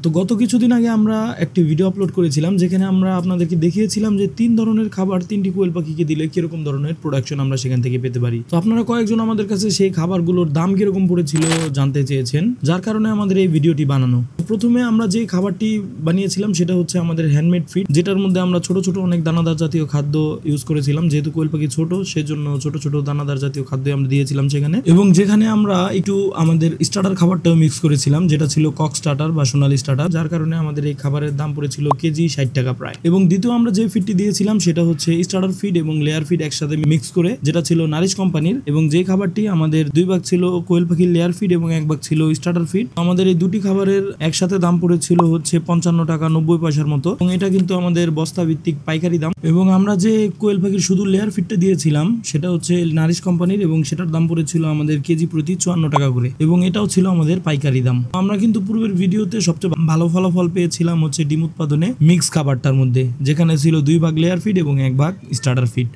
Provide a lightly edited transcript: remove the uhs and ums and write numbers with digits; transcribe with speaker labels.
Speaker 1: তো গত কিছুদিন আগে আমরা একটি ভিডিও আপলোড করেছিলাম যেখানে আমরা আপনাদেরকে দেখিয়েছিলাম যে 3 ধরনের খাবার 3টি কোয়েল পাখিকে দিলে কিরকম ধরনের প্রোডাকশন আমরা সেখান থেকে পেতে পারি। তো আপনারা কয়েকজন আমাদের কাছে সেই খাবারগুলোর দাম কিরকম পড়েছিল জানতে চেয়েছেন, যার কারণে আমাদের এই ভিডিওটি বানানো। প্রথমে আমরা যে খাবারটি বানিয়েছিলাম সেটা হচ্ছে আমাদের হ্যান্ডমেড ফিড, যেটার মধ্যে আমরা ছোট ছোট অনেক দানাদার জাতীয় খাদ্য ইউজ করেছিলাম। যেহেতু কোয়েল পাখি ছোট, সেজন্য ছোট ছোট দানাদার জাতীয় খাদ্য আমরা দিয়েছিলাম সেখানে, এবং যেখানে আমরা একটু আমাদের স্টার্টার খাবারটাও মিক্স করেছিলাম, যেটা ছিল কক স্টার্টার বা সোনালী স্টার্টার, যার কারণে আমাদের এই খাবারের দাম পড়েছিল কেজি 60 টাকা প্রায়। এবং দ্বিতীয় আমরা যে ফিডটি দিয়েছিলাম সেটা হচ্ছে স্টার্টার ফিড এবং লেয়ার ফিড একসাথে মিক্স করে, যেটা ছিল নারিশ কোম্পানির, এবং যে খাবারটি আমাদের 2 ভাগ ছিল কোয়েল পাখির লেয়ার ফিড এবং 1 ভাগ ছিল স্টার্টার ফিড। আমাদের এই দুটি খাবারের একসাথে দাম পড়েছিল হচ্ছে 55 টাকা 90 পয়সার মতো, এবং এটা কিন্তু আমাদের বস্তা ভিত্তিক পাইকারি দাম। এবং আমরা যে কোয়েল পাখির শুধু লেয়ার ফিডটা দিয়েছিলাম সেটা হচ্ছে নারিশ কোম্পানির, এবং সেটার দাম পড়েছিল আমাদের কেজি প্রতি 54 টাকা করে, এবং এটাও ছিল আমাদের পাইকারি দাম। আমরা কিন্তু পূর্বের ভিডিওতে সবচেয়ে ভালো ফলাফল পেয়েছিলাম হচ্ছে ডিম উৎপাদনে মিক্স খাবারটার মধ্যে, যেখানে ছিল 2 ভাগ লেয়ার ফিড এবং 1 ভাগ স্টার্টার ফিড।